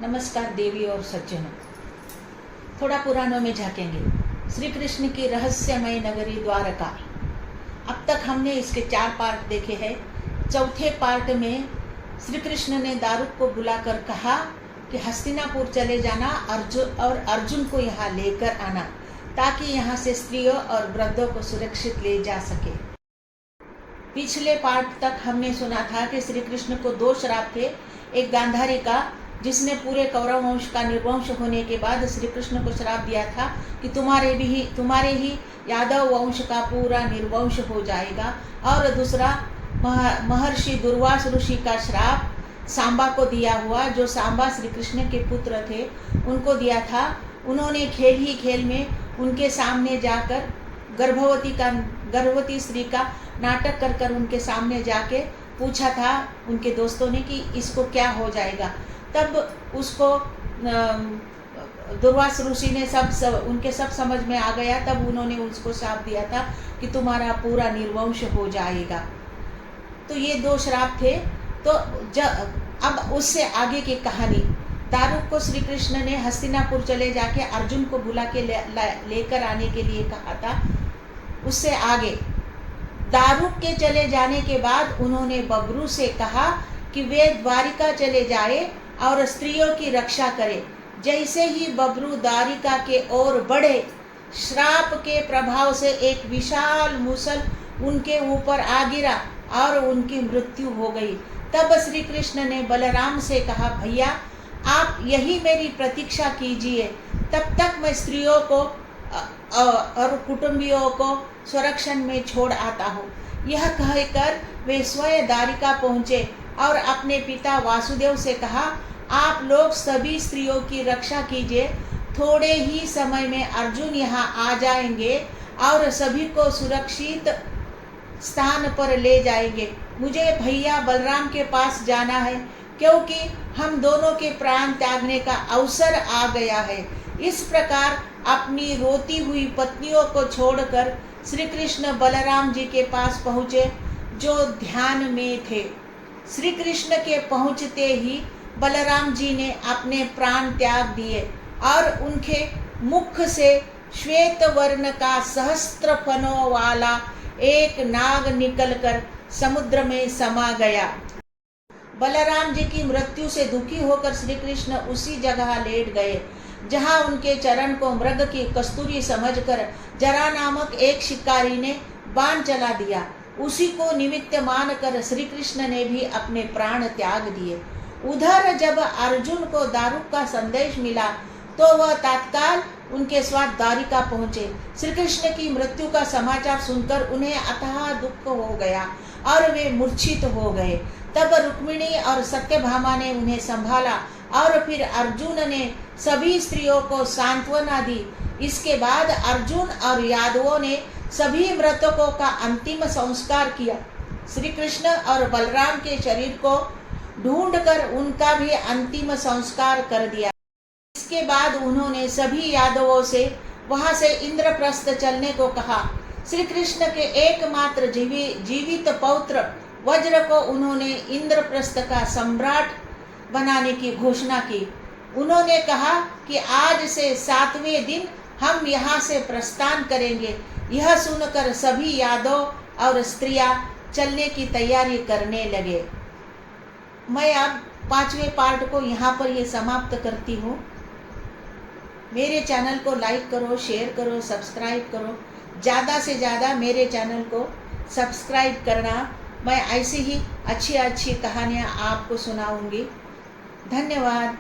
नमस्कार देवी और सज्जनों। थोड़ा पुराणों में झांकेंगे। श्री कृष्ण की रहस्यमय नगरी द्वारका। अब तक हमने इसके 4 पार्ट देखे हैं। चौथे पार्ट में श्री कृष्ण ने दारुक को बुलाकर कहा कि हस्तिनापुर चले जाना अर्जुन को यहाँ लेकर आना, ताकि यहाँ से स्त्रियों और वृद्धों को सुरक्षित ले जा सके। पिछले पार्ट तक हमने सुना था कि श्री कृष्ण को 2 श्राप थे। एक गांधारी का, जिसने पूरे कौरव वंश का निर्वंश होने के बाद श्री कृष्ण को श्राप दिया था कि तुम्हारे ही यादव वंश का पूरा निर्वंश हो जाएगा। और दूसरा महर्षि दुर्वास ऋषि का श्राप सांबा को दिया हुआ, जो सांबा श्री कृष्ण के पुत्र थे, उनको दिया था। उन्होंने खेल ही खेल में उनके सामने जाकर गर्भवती स्त्री का नाटक कर उनके सामने जाके पूछा था उनके दोस्तों ने कि इसको क्या हो जाएगा। तब उसको दुर्वास ऋषि ने उनके सब समझ में आ गया। तब उन्होंने उसको श्राप दिया था कि तुम्हारा पूरा निर्वंश हो जाएगा। तो ये 2 श्राप थे। तो अब उससे आगे की कहानी, दारुक को श्री कृष्ण ने हस्तिनापुर चले जाके अर्जुन को बुला के लेकर आने के लिए कहा था। उससे आगे दारुक के चले जाने के बाद उन्होंने बबरू से कहा कि वे द्वारिका चले जाए और स्त्रियों की रक्षा करे। जैसे ही बबरू द्वारिका के ओर बढ़े, श्राप के प्रभाव से एक विशाल मूसल उनके ऊपर आ गिरा और उनकी मृत्यु हो गई। तब श्री कृष्ण ने बलराम से कहा, भैया आप यही मेरी प्रतीक्षा कीजिए, तब तक मैं स्त्रियों को और कुटुंबियों को संरक्षण में छोड़ आता हूँ। यह कहकर वे स्वयं द्वारिका पहुँचे और अपने पिता वासुदेव से कहा, आप लोग सभी स्त्रियों की रक्षा कीजिए। थोड़े ही समय में अर्जुन यहाँ आ जाएंगे और सभी को सुरक्षित स्थान पर ले जाएंगे। मुझे भैया बलराम के पास जाना है, क्योंकि हम दोनों के प्राण त्यागने का अवसर आ गया है। इस प्रकार अपनी रोती हुई पत्नियों को छोड़कर श्री कृष्ण बलराम जी के पास पहुँचे, जो ध्यान में थे। श्री कृष्ण के पहुँचते ही बलराम जी ने अपने प्राण त्याग दिए और उनके मुख से श्वेत वर्ण का सहस्त्र फनों वाला एक नाग निकलकर समुद्र में समा गया। बलराम जी की मृत्यु से दुखी होकर श्री कृष्ण उसी जगह लेट गए जहां उनके चरण को मृग की कस्तूरी समझकर जरा नामक एक शिकारी ने बाण चला दिया। उसी को निमित्त मानकर श्री कृष्ण ने भी अपने प्राण त्याग दिए। उधर जब अर्जुन को दारुक का संदेश मिला तो वह तत्काल उनके साथ द्वारिका पहुँचे। श्री कृष्ण की मृत्यु का समाचार सुनकर उन्हें अथाह दुख हो गया और वे मूर्छित हो गए। तब रुक्मिणी और सत्यभामा ने उन्हें संभाला और फिर अर्जुन ने सभी स्त्रियों को सांत्वना दी। इसके बाद अर्जुन और यादवों ने सभी मृतकों का अंतिम संस्कार किया। श्री कृष्ण और बलराम के शरीर को ढूंढकर उनका भी अंतिम संस्कार कर दिया। इसके बाद उन्होंने सभी यादवों से वहां से इंद्रप्रस्थ चलने को कहा। श्री कृष्ण के एकमात्र जीवित पौत्र वज्र को उन्होंने इंद्रप्रस्थ का सम्राट बनाने की घोषणा की। उन्होंने कहा कि आज से 7वें दिन हम यहाँ से प्रस्थान करेंगे। यह सुनकर सभी यादव और स्त्रियां चलने की तैयारी करने लगे। मैं अब 5वें पार्ट को यहाँ पर ये समाप्त करती हूँ। मेरे चैनल को लाइक करो, शेयर करो, सब्सक्राइब करो। ज़्यादा से ज़्यादा मेरे चैनल को सब्सक्राइब करना। मैं ऐसी ही अच्छी अच्छी कहानियाँ आपको सुनाऊंगी। धन्यवाद।